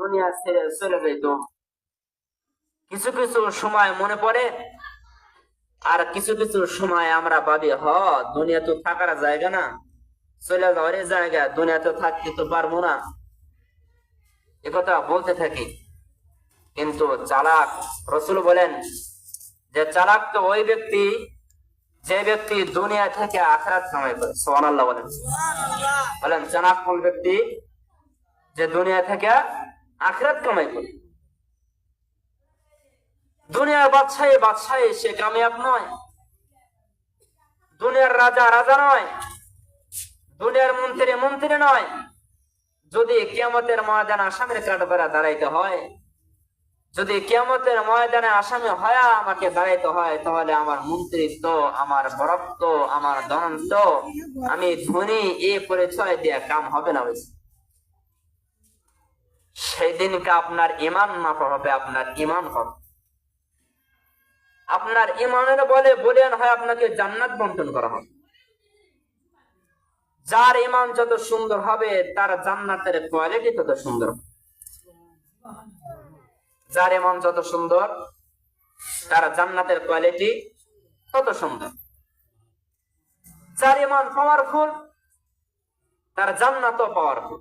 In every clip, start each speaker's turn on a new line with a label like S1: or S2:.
S1: দুনিয়া ছেড়ে চলে যেত, কিছু কিছু সময় মনে পড়ে, আর কিছু কিছু সময় আমরা ভাবি দুনিয়া তো থাকার জায়গা না, চলে যাওয়ার জায়গা, দুনিয়া তো থাকতে তো পারবো না, একথা বলতে থাকি। কিন্তু চালাক, রসুল বলেন যে চালাক তো ওই ব্যক্তি যে ব্যক্তি দুনিয়া থেকে আখিরাত কামাই করে। সুবহানাল্লাহ বলেন। বলেন চালাক কোন ব্যক্তি? যে দুনিয়া থেকে আখিরাত কামাই করে। দুনিয়ার বাদশাহী সে কামিয়াব নয়, দুনিয়ার রাজা রাজা নয়, দুনিয়ার মন্ত্রী নয়। যদি কিয়ামতের ময়দানে আসামির কাঠগড়ায় দাঁড়াইতে হয়, যদি কিয়ামতের ময়দানে আসামি হয়ে আমাকে দাঁড়াইতে হয়, তাহলে আমার মন্ত্রিত্ব, আমার বরত্ব, আমার ধনত্ব, আমি ধনী এই পরিচয় দিয়ে কাম হবে না। সেই দিনকে আপনার ইমান মাপা হবে, আপনার ইমান হবে। আপনার ইমানের বলে বলিয়ান হয় আপনাকে জান্নাত বন্টন করা হবে। যার ইমান যত সুন্দর হবে তার জান্নাতের কোয়ালিটি তত সুন্দর। যার ইমান যত সুন্দর তার জান্নাতের কোয়ালিটি তত সুন্দর। যার ইমান পাওয়ারফুল তার জান্নাতও পাওয়ারফুল।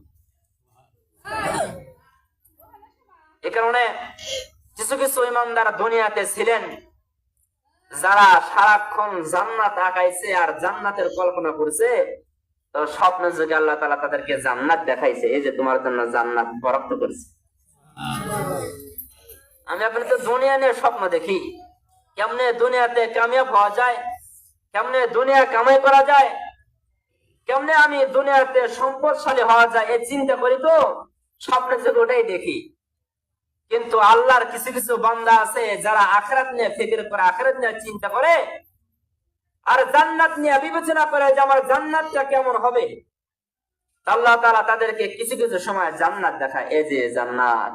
S1: এ কারণে কিছু কিছু ইমানদার দুনিয়াতে ছিলেন যারা সারাক্ষণ জান্নাত আঁকাইছে আর জান্নাতের কল্পনা করছে, তো স্বপ্নের যুগে আল্লাহ তাআলা তাদেরকে জান্নাত দেখাইছে, এই যে তোমার জন্য জান্নাত বরাদ্দ করেছে। আমি আপনাদের দুনিয়া নিয়ে স্বপ্ন দেখি, কেমনে দুনিয়াতে কামিয়াব হওয়া যায়, কেমনে দুনিয়া কামাই করা যায়, কেমনে আমি দুনিয়াতে সম্পদশালী হওয়া যায়, এই চিন্তা করি, তো স্বপ্নের যুগে ওটাই দেখি। কিন্তু আল্লাহর কিছু কিছু বান্দা আছে যারা আখিরাত নিয়ে ফিকির করে, আখিরাত নিয়ে চিন্তা করে, আর জান্নাত নিয়ে বিবেচনা করে যে আমার জান্নাতটা কেমন হবে। আল্লাহ তাআলা তাদেরকে কিছু কিছু সময় জান্নাত দেখায়। এই যে জান্নাত,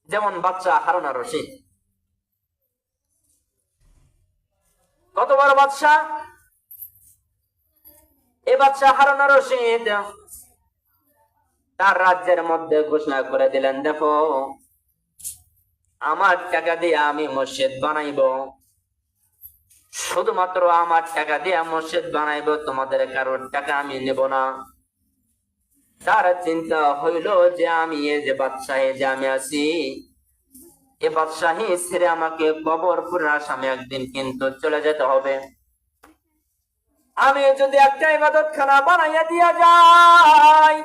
S1: যেমন বাচ্চা হারুন আর রশিদ, কত বড় বাদশা! এই বাচ্চা হারুন আর রশিদ তার রাজ্যের মধ্যে ঘোষণা করে দিলেন, দেখো আমার টাকা দিয়ে আমি মসজিদ বানাইবো, শুধুমাত্র আমার টাকা দিয়ে মসজিদ বানাইবো, তোমাদের কারোর টাকা আমি নেব না। তার চিন্তা হইল যে আমি এই যে বাদশাহী যে আমি আছি, এই বাদশাহী ছেড়ে আমাকে কবরপুরের আসামে একদিন কিন্তু চলে যেতে হবে। আমি যদি একটা ইবাদতখানা বানাইয়া দিয়া যাই,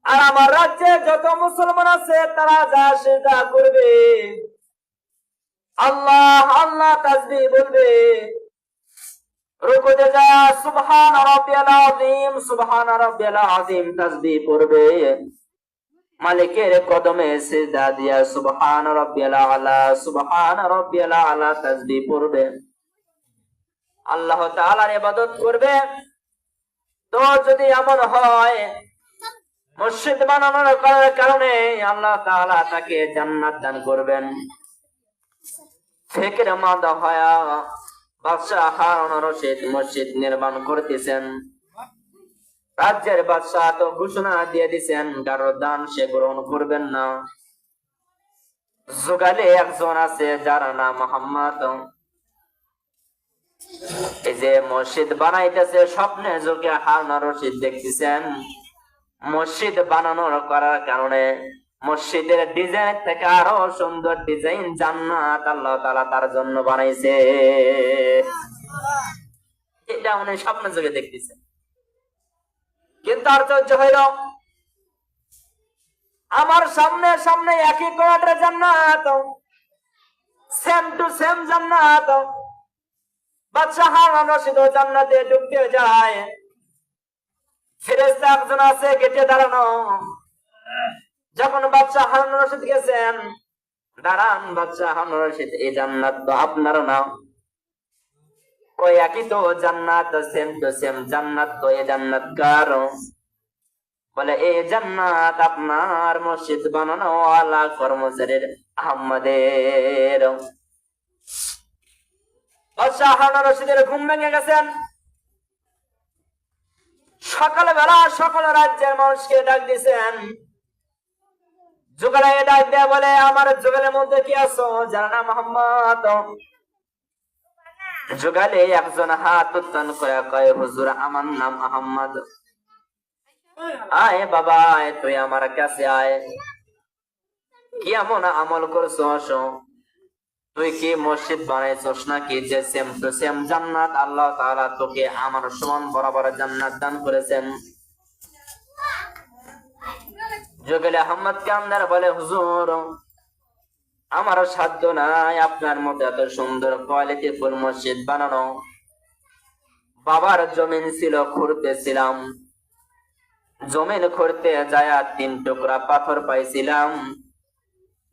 S1: আর আমার রাজ্যে যত মুসলমান আছে তারা যা সেটা করবে, আল্লাহ আল্লাহ তাসবিহ বলবে, রুকুতে যা সুবহান রাব্বিয়াল আযীম সুবহান রাব্বিয়াল আযীম তাসবিহ পড়বে, মালিকের কদমে সিজদা দিয়া সুবহান রাব্বিয়াল আলা তাসবিহ পড়বে, আল্লাহ তাআলার ইবাদত করবে। তো যদি এমন হয় মসজিদ বানানোর কারণে আল্লাহ তাআলা তাকে জান্নাত দান করবেন। ফিকির মাদা হয়া বাদশা হারুন আর রশিদ মসজিদ নির্মাণ করতেছেন। রাজ্যের বাদশা তো ঘোষণা দিয়ে দিচ্ছেন কারো দান সে গ্রহণ করবেন না। যুগালে একজন আছে যার নাম মুহাম্মদ, এই যে মসজিদ বানাইতেছে, স্বপ্নে যুগে হারুন আর রশিদ দেখতেছেন মসজিদ বানানোর করার কারণে মসজিদের ডিজাইন থেকে আরো সুন্দর ডিজাইন জান্নাত আল্লাহ তাআলা তার জন্য বানাইছে। এটা উনি স্বপ্ন যুগে দেখতেছেন। কিন্তু আশ্চর্য হইল, আমার সামনে সামনে একই কোয়ার্টার জান্নাত, সেম টু সেম জান্নাত। বাদশা হারুন আর রশিদ জান্নাতে ঢুকতে যায়, ফেরেশতা একজন আছে গেটে দাঁড়ানো। যখন বাদশা হারুন আর রশিদ গেছেন, দাঁড়ান বাদশা হারুন আর রশিদ, এই জান্নাত তো আপনার না। ওই একই তো জান্নাত, সেম টু সেম জান্নাত, তো এই জান্নাত কার? বলে এই জান্নাত আপনার মসজিদ বানানো ওয়ালা কর্মচারীর আহমদের। বাদশা হারুন আর রশিদের ঘুম ভেঙে গেছেন। সকালবেলা সকল রাজ্যের মানুষকে ডাক দিয়েছেন। যুগলে ডাক দেয়া বলে, আমার যুগলের মধ্যে কি আছো জানো না মোহাম্মদ? যুগলে একজন হাত উত্তোলন করে কয়, হুজুর আমার নাম আহম্মদ। আয় বাবা আয়, তুই আমার কাছে আয়। কি এমন আমল করছো? আসো। তুই কি মসজিদ বানাইছস নাকি? যে সেম টু সেম জান্নাত আল্লাহ তাআলা তোকে আমার সমান বরাবর জান্নাত দান করেছেন। যুগলে আহমদ কামদার বলে, হুজুর আমার সাধ্য নাই আপনার মতো এত সুন্দর কোয়ালিটি ফুল মসজিদ বানানো। বাবার জমিন ছিল, খুঁড়তেছিলাম। জমিন খুঁড়তে যায় 3 টুকরা পাথর পাইছিলাম।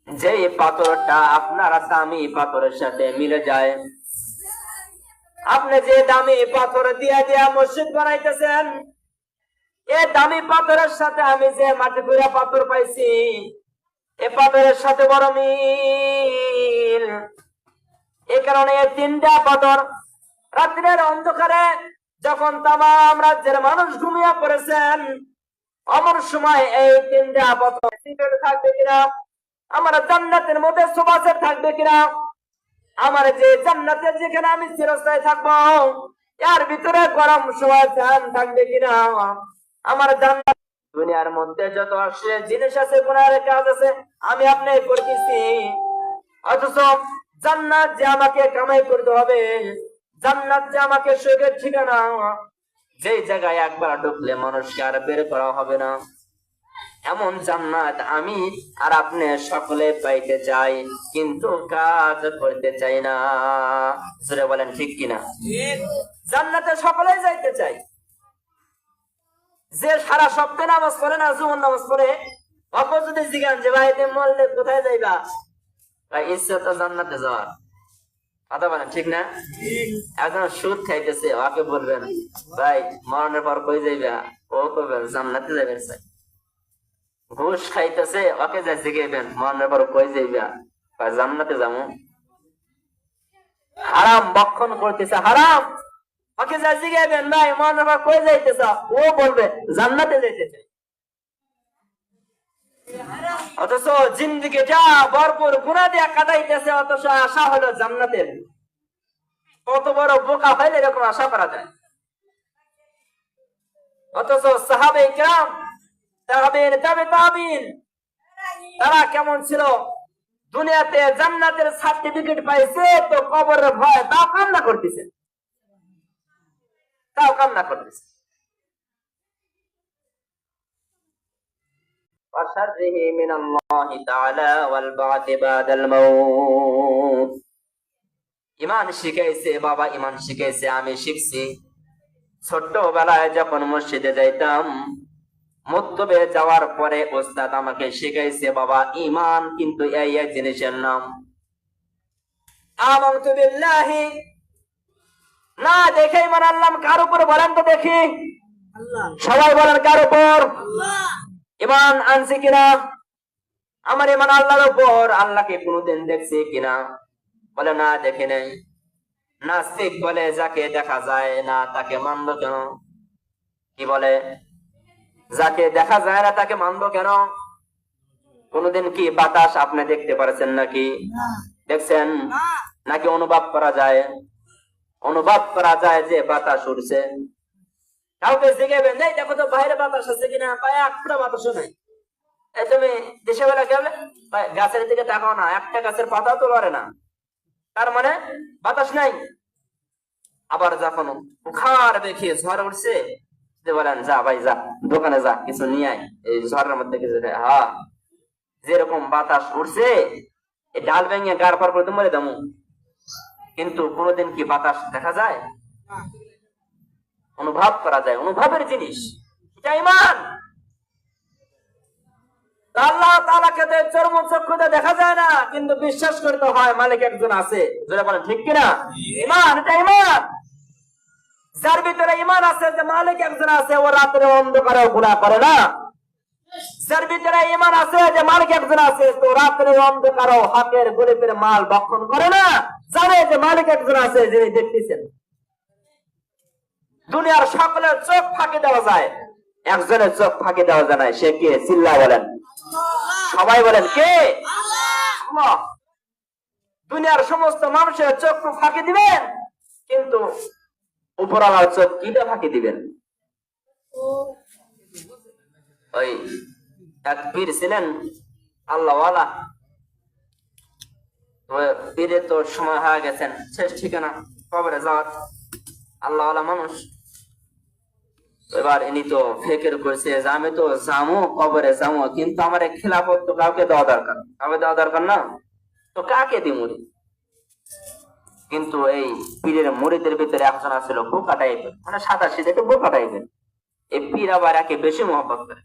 S1: যে পাথরটা আপনার দামি পাথরের সাথে মিলে যায়। আপনি যে দামি পাথর দিয়া দিয়া মসজিদ বানাইতেছেন, এই দামি পাথরের সাথে আমি যে মাটি কুড়া পাথর পাইছি, এ পাথরের সাথে বড় মিল। এই কারণে এই 3টা পাথর রাত্রের অন্ধকারে যখন তামাম রাজ্যের মানুষ ঘুমিয়ে পড়েছেন, আমার সময় এই 3টা পাথর থাকবে কিনা, আমার জান্নাতের মধ্যে সুবাসের থাকবে কিনা, আমার যে জান্নাতের যেখানে আমি চিরস্থায়ী থাকবো এর ভিতরে গরম সময় ফ্যান থাকবে কিনা, আমার জান্নাত দুনিয়ার মধ্যে যত আসলে জিনিস আছে, গুনাহের কাজ আছে, আমি আপনি করতেছি। অথচ জান্নাত যে আমাকে কামাই করতে হবে, জান্নাত যে আমাকে সুখের ঠিকানা, যে জায়গায় একবার ঢুকলে মানুষকে আর বের করা হবে না, এমন জান্নাত আমি আর আপনি সকলে পাইতে চাই, কিন্তু কাজ করতে চাই না। জোরে বলেন ঠিক কিনা? জান্নাতে সকলে যাইতে চাই। যে সারা সপ্তাহে নামাজ পড়ে না, জুমার নামাজ পড়ে, অপর যদি জিজ্ঞান যে ভাই তুমি মরলে কোথায় যাইবা, ইচ্ছা তো জান্নাতে যাওয়ার। কথা বলেন ঠিক না? একজন সুদ খাইতেছে, ওকে বলবেন ভাই মরণের পর কই যাইবা, ও কইবেন জান্নাতে যাবেন। ঘুষ খাইতেছে, ওকে যা জিজ্ঞাসবেন মরণের পর কই যাইবা, জান্নাতে যাবো। হারাম বক্ষণ করতেছে, হারাম, ওকে যা জিজ্ঞাসবেন ভাই মরণের পর কই যাইতেছ, ও বলবে জান্নাতে যাইতেছে। অথচ জিন্দেগিটা ভরপুর গুনাহ দিয়ে কাটাইতেছে, অথচ আশা হলো জান্নাতের। কত বড় বোকা হইলে এরকম আশা করা যায়? অথচ সাহাবায়ে কিরাম, তাবেঈন, তাবেঈন তারা কেমন ছিল? দুনিয়াতে জান্নাতের সার্টিফিকেট পাইছে তো কবরের ভয় তাও কান্না করতেছে, তাও কান্না করতেছে। ওয়াশাররিহি মিনাল্লাহি তাআলা ওয়াল বা'থি বাদাল মাউত। ঈমান শিখাইছে বাবা, ঈমান শিখাইছে, আমি শিখছি। ছোট্টবেলায় যখন মসজিদে যাইতাম, মক্তবে যাওয়ার পরে ওস্তাদ আমাকে শিখাইছে বাবা ঈমান কিন্তু এই জিনিসের নাম। আমানতু বিল্লাহি, না দেখে ঈমান আনলাম। কার উপর বলেন তো দেখি? আল্লাহ। সবাই বলেন কার উপর? আল্লাহ। ঈমান আনছি কিনা? আমার ঈমান আল্লাহর উপর। আল্লাহকে কোনোদিন দেখছি কিনা? বলে না দেখে নাই। নাস্তিক বলে যাকে দেখা যায় না তাকে মানবো কেন? কি বলে? যাকে দেখা যায় না তাকে মানবো কেন? কোনদিন কি বাতাস আপনি দেখতে পারছেন নাকি? দেখছেন? নাকি অনুভব করা যায়? অনুভব করা যায় যে বাতাস উঠছে। কাউকে জিজ্ঞাসা নেই দেখো তো বাইরে বাতাস আছে কিনা, পায়ে একটা বাতাসও নাই। তুমি দেশে বেলা গেলে গাছের দিকে তাকাও না, একটা গাছের পাতাও তো লড়ে না, তার মানে বাতাস নাই। আবার যখন বুখার দেখে ঝড় উঠছে, বলেন যা ভাই যা দোকানে যা কিছু নিয়ে আয়, এই ঝড়ের মধ্যে কিছু। হ্যাঁ, যেরকম বাতাস উঠছে এই ডাল ভেঙে গাড় পার করে মরে দামু, কিন্তু কোনোদিন কি বাতাস দেখা যায়? অনুভব করা যায়, অনুভবের জিনিস, এটা ঈমান। আল্লাহ তাআলাকে চর্মচক্ষুতে দেখা যায় না, কিন্তু বিশ্বাস করতে হয় মালিক একজন আছে। যেটা বলেন ঠিক কিনা? ঈমান, এটা ঈমান। যার ভিতরে ঈমান আছে যে মালিক একজন আছে, ও রাতের অন্ধকারে গুনাহ করে না। যার ভিতরে ঈমান আছে যে মালিক একজন আছে, তো রাতের অন্ধকারে হকের গরিবের মাল ভক্ষণ করে না, জানে যে মালিক একজন আছে যিনি দেখতেছেন। দুনিয়ার সকলের চোখ ফাঁকি দেওয়া যায়, একজনের চোখ ফাঁকি দেওয়া যায় না। সে কে? চিল্লা বলেন, সবাই বলেন কে? আল্লাহ। দুনিয়ার সমস্ত মানুষের চোখ ফাঁকি দিবেন, কিন্তু উপরওয়ালার চোখ কিটা ফাঁকি দিবেন? ওই এক পীর ছিলেন আল্লাহওয়ালা, পীরের তো সময় হয়ে গেছেন, শেষ ঠিকানা কবরে যাওয়ার। আল্লাহওয়ালা মানুষ। এবার ইনি তো ফেকের করেছে যে আমি তো যাবো কবরে যাবো, কিন্তু আমার খিলাফত তো কাউকে দেওয়া দরকার, কাউকে দেওয়া দরকার না, তো কাকে দি মুড়ি? কিন্তু এই পীরের মুড়িদের ভিতরে একজন আছিল বোকা টাইপের, মানে সাদা সিধে একটু বোকা টাইপের। এই পীর আবার একে বেশি মহব্বত করে।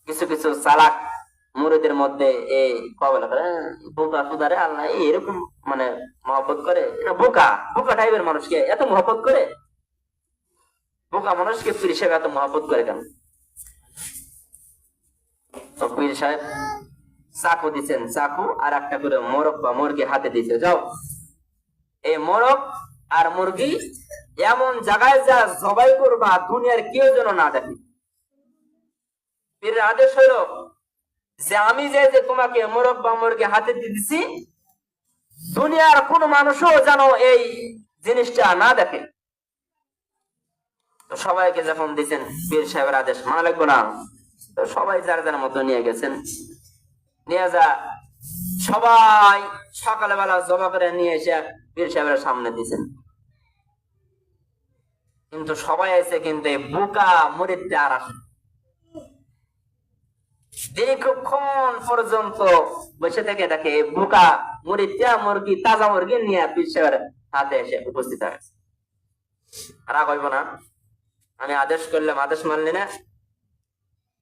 S1: কিছু কিছু চালাক মুরিদের মধ্যে এই কবলা করে বোকা সুদারে আল্লাহ এরকম মানে মহব্বত করে। বোকা বোকা টাইপের মানুষকে এত মহব্বত করে, বোকা মানুষকে পীর সাহেব এত মহব্বত করে কেন? তো পীর সাহেব চাকু দিচ্ছেন, চাকু আর একটা করে মোরগ বা মুরগি হাতে দিচ্ছে, যাও এই মোরগ আর মুরগি এমন জায়গায় যা জবাই করবা দুনিয়ার কেউ যেন না দেখে। পীরের আদেশ হলো যে আমি যে তোমাকে মোরগ বা মুরগি হাতে দিতেছি, দুনিয়ার কোন মানুষও যেন এই জিনিসটা না দেখে। তো সবাইকে যখন দিচ্ছেন, পীর সাহেবের আদেশ মানা লাগবে না, তো সবাই যার যার মতো নিয়ে গেছেন। নিয়ে যা সবাই সকালবেলা জবা করে নিয়ে এসে পীর সাহেবের সামনে দিচ্ছেন। কিন্তু সবাই এসে কিন্তু বোকা মুরিদটা আর আসে। দীর্ঘক্ষণ পর্যন্ত বসে থেকে দেখে বোকা মুরিদটা মুরগি, তাজা মুরগি নিয়ে পীর সাহেবের হাতে এসে উপস্থিত হয়। রাগ হইব না? আমি আদেশ করলাম, আদেশ মানলি না।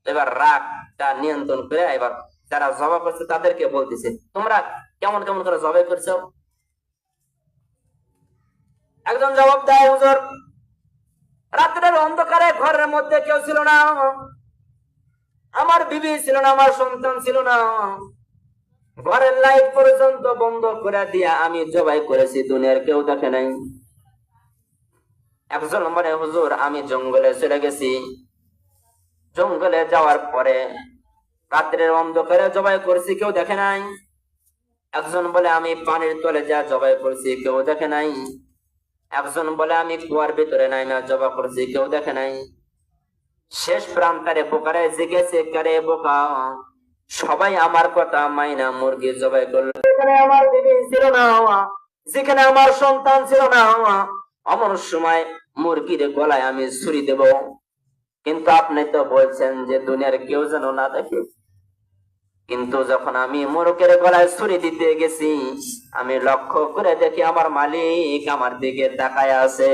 S1: এবার রাগটা নিয়ন্ত্রণ করে এবার যারা জবা করছে তাদেরকে বলতেছে, তোমরা কেমন কেমন করে জবাই করছো? একজন জবাব দেয়, হুজুর রাত্রের অন্ধকারে ঘরের মধ্যে কেউ ছিল না, আমার বিবি ছিল না, আমার সন্তান ছিল না, ঘরের লাইট পর্যন্ত বন্ধ করে দিয়া আমি জবাই করেছি, দুনিয়ার কেউ দেখে নাই। একজন বলে, হুজুর আমি জঙ্গলে চলে গেছি, জঙ্গলে যাওয়ার পরে রাত্রের অন্ধকারে জবাই করেছি, কেউ দেখে নাই। একজন বলে, আমি পানির তলে যা জবাই করেছি, কেউ দেখে নাই। একজন বলে, আমি কুয়ার ভিতরে নাই না জবা করেছি, কেউ দেখে নাই। শেষ প্রান্তারে বোকারে জিজ্ঞেসে, কারে বোকা, সবাই আমার কথা মাইনা মুরগি জবাই করলো, যেখানে আমার বিবি ছিল না, যেখানে আমার সন্তান ছিল না, এমন সময় মুরগির গলায় আমি ছুরি দেব, কিন্তু আপনি তো বলছেন যে দুনিয়ার কেউ যেন না দেখে। কিন্তু যখন আমি মোরগের গলায় ছুরি দিতে গেছি, আমি লক্ষ্য করে দেখি আমার মালিক আমার দিকে তাকায় আছে।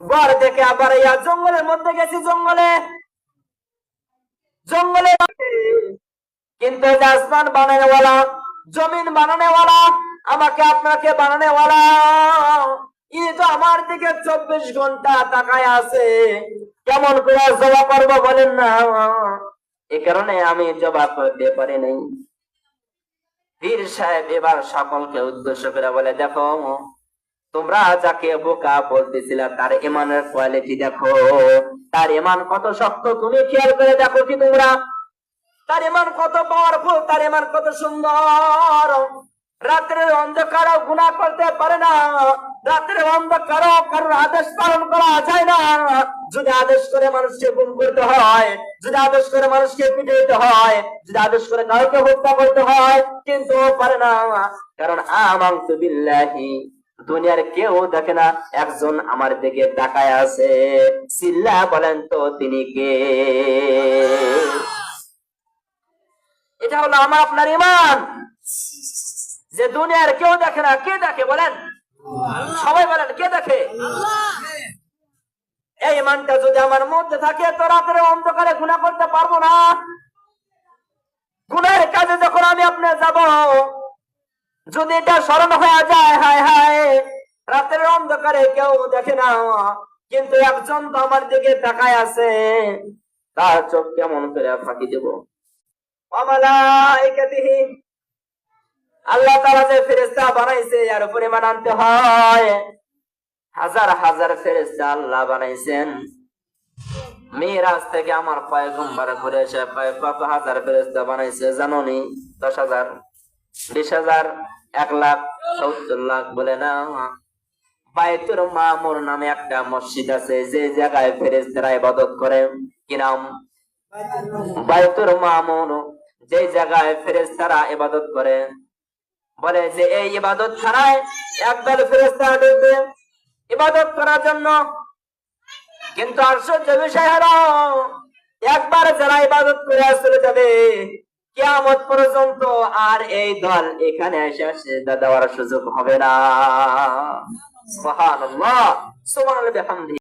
S1: ঘর দেখে আবার ইয়া জঙ্গলের মধ্যে গেছি, জঙ্গলে জঙ্গলে কিন্তু আসমান বানানেওয়ালা, জমিন বানানেওয়ালা, আমাকে আপনাকে বানানেওয়ালা, ইনি তো আমার দিকে 24 ঘন্টা তাকায় আছে। কেমন করে জবাব করবো বলেন না? এ কারণে আমি জবাব করতে পারি নাই। পীর সাহেব এবার সকলকে উদ্দেশ্য করে বলে, দেখো তোমরা যাকে বোকা বলতেছিল তার ইমানের কোয়ালিটি দেখো, তার ইমান কত শক্ত তুমি খেয়াল করে দেখো কি তোমরা, তার ইমান কত পাওয়ারফুল, তার ইমান কত সুন্দর। রাত্রের অন্ধকারও গুনাহ করতে পারে না, রাত্রের অন্ধকারও কারোর আদেশ পালন করা যায় না। যদি আদেশ করে মানুষকে গুম করতে হয়, যদি আদেশ করে মানুষকে পিটাইতে হয়, যদি আদেশ করে কাউকে হত্যা করতে হয়, কিন্তু পারে না। কারণ আমানতু বিল্লাহি, দুনিয়ার কেউ দেখে না, একজন আমার দিকে তাকায় আছে। সিল্লা বলেন তো তিনি কে? এটা হলো আমার আপনার ঈমান, যে দুনিয়ার কেউ দেখে না। কে দেখে বলেন? সবাই বলেন কে দেখে? এই ঈমানটা যদি আমার মধ্যে থাকে তো রাতের অন্ধকারে গুনাহ করতে পারবো না। গুনাহের কাজে যখন আমি আপনি যাব, যদি এটা স্মরণ হয়ে যায়, হায় হায় রাতের অন্ধকারে কেউ দেখে না, কিন্তু একজন তো আমার দিকে তাকায় আছে, তার চোখ কেমন করে ফাঁকি দেব? আল্লাহ তাআলা যে ফেরেশতা বানাইছে এর উপরে ঈমান আনতে হয়। হাজার হাজার ফেরেশতা আল্লাহ বানাইছেন। মিরাজ থেকে আমার পয়গম্বর ঘুরে এসে কত হাজার ফেরেশতা বানাইছে জানোনি? 10,000, 20,000, 1,00,000, 70,00,000 বলে না। বাইতুল মামুর নামে একটা মসজিদ আছে, যে জায়গায় ফেরেশতারা ইবাদত করে। কি নাম? বাইতুল মামুর। যে জায়গায় ফেরেশতারা ইবাদত করে, বলে যে এই ইবাদত ছাড়াই একদল ফেরেশতা ঢুকবে ইবাদত করার জন্য। কিন্তু আশ্চর্য বিষয় হলো, একবার যারা ইবাদত করে চলে যাবে, কিয়ামত পর্যন্ত আর এই দল এখানে এসে সিজদা দেওয়ার সুযোগ হবে না। সুবহানাল্লাহ, সুবহানাল্লাহ বিহামদিহি।